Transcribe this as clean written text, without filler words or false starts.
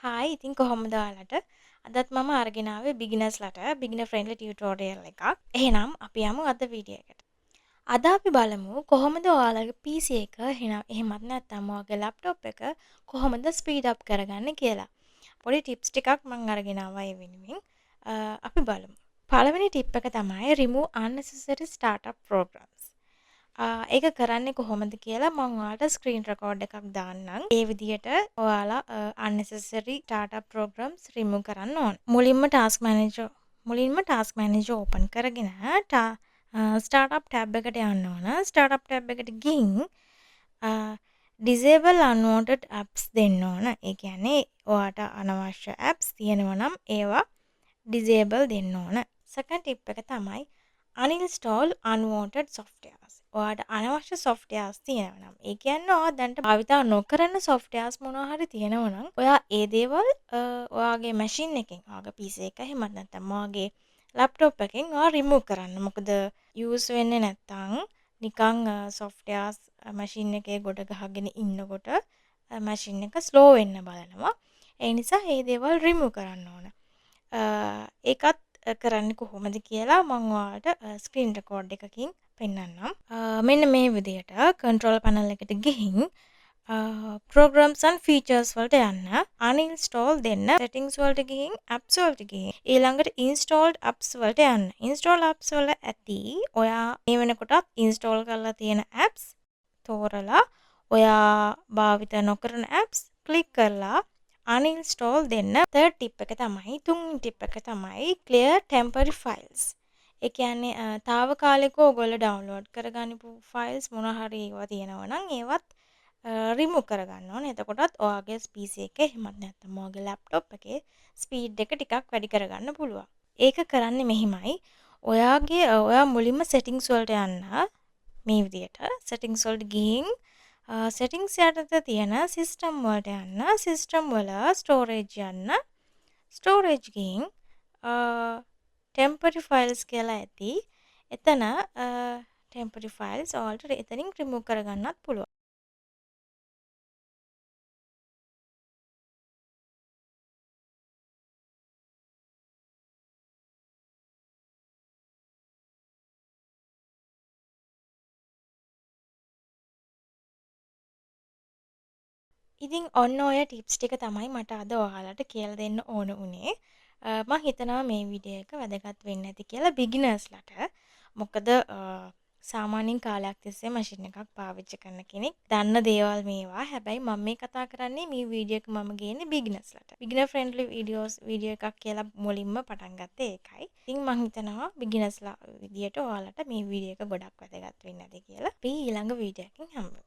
Hi ඉතින් කොහොමද ඔයාලට? අදත් මම අරගෙන ආවේ බිග්නර්ස්ලට බිග්නර් ෆ්‍රෙන්ඩ්ලි ටියුටෝරියල් එකක්. එහෙනම් අපි යමු අද වීඩියෝ එකට. අද අපි බලමු කොහොමද ඔයාලගේ PC එක එහෙමත් නැත්නම් ඔයාගේ ලැප්ටොප් එක කොහොමද ස්පීඩ් අප් කරගන්නේ කියලා. පොඩි ටිප්ස් ටිකක් මම අරගෙන ආවා ඒ වෙනුවෙන්. අපි බලමු. පළවෙනි ටිප් එක තමයි remove unnecessary startup programs. ඒක කරන්නේ කොහොමද කියලා මම ඔයාලට ස්ක්‍රීන් රෙකෝඩ් එකක් දාන්නම්. ඒ විදිහට ඔයාලා unnecessary startup programs remove කරන්න ඕන. මුලින්ම task manager open කරගෙන startup tab එකට යන්න ඕන. startup tab එකට ගිහින් disable unwanted apps දෙන්න ඕන. ඒ කියන්නේ ඔයාට අනවශ්‍ය apps තියෙනවා නම් ඒවා disable දෙන්න ඕන. second tip එක තමයි uninstall unwanted softwares. ඔයාට අනවශ්‍ය softwares තියෙනවා නම් ඒ කියන්නේ ඔයා දැනට භාවිතා නොකරන softwares මොනවා හරි තියෙනවා නම් ඔයා ඒ දේවල් ඔයාගේ machine එකෙන් ඔයාගේ PC එක එහෙමත් නැත්නම් ඔයාගේ laptop එකෙන් ඔයා remove කරන්න. මොකද use වෙන්නේ නැත්නම් නිකන් softwares machine එකේ ගොඩ ගහගෙන ඉන්නකොට machine එක slow වෙන්න බලනවා. ඒ නිසා මේ දේවල් remove කරන්න ඕන. ඒකත් කරන්නේ කොහොමද කියලා මම ඔයාලට ස්ක්‍රීන් රෙකෝඩ් එකකින් පෙන්නන්නම්. මෙන්න මේ විදිහට control panel එකට ගිහින් programs and features වලට යන්න uninstall දෙන්න settings වලට ගිහින් apps වලට ගිහින් ඊළඟට installed apps වලට යන්න. installed apps වල ඇති ඔයා මේ වෙනකොටත් install කරලා තියෙන apps තෝරලා ඔයා භාවිත නොකරන apps click කරලා uninstall දෙන්න. third tip එක තමයි තුන්වෙනි tip එක තමයි clear temporary files. ඒ කියන්නේ తాවකාලිකව ඔයගොල්ලෝ download කරගනිපු files මොනවා හරි ඒවා තියෙනවා නම් ඒවත් remove කරගන්න ඕනේ. එතකොටත් ඔයාගේ PC එකේ එහෙමත් නැත්නම් ඔයාගේ laptop එකේ speed එක ටිකක් වැඩි කරගන්න පුළුවන්. ඒක කරන්නේ මෙහිමයි. ඔයා මුලින්ම settings වලට යන්න මේ විදිහට settings වලට ගිහින් settings යටතේ තියෙන system වලට යන්න system වල storage යන්න storage ගිහින් temporary files කියලා ඇති එතන temporary files ඔයාලට එතනින් remove කරගන්නත් පුළුවන්. ඉතින් ඔන්න ඔය ටිප්ස් ටික තමයි මට අද ඔයාලට කියලා දෙන්න ඕන උනේ. මම හිතනවා මේ වීඩියෝ එක වැදගත් වෙන්න ඇති කියලා බිග්නර්ස්ලට. මොකද සාමාන්‍යයෙන් කාලයක් තිස්සේ මැෂින් එකක් පාවිච්චි කරන කෙනෙක් දන්න දේවල් මේවා. හැබැයි මම මේ කතා කරන්නේ මේ වීඩියෝ එක මම ගේන්නේ බිග්නර්ස්ලට. බිග්නර් ෆ්‍රෙන්ඩ්ලි වීඩියෝ එකක් කියලා මුලින්ම පටන් ගත්තේ ඒකයි. ඉතින් මම හිතනවා බිග්නර්ස්ලා විදියට ඔයාලට මේ වීඩියෝ එක ගොඩක් වැදගත් වෙන්න ඇති කියලා. අපි ඊළඟ වීඩියෝ එකකින් හම්බෙමු.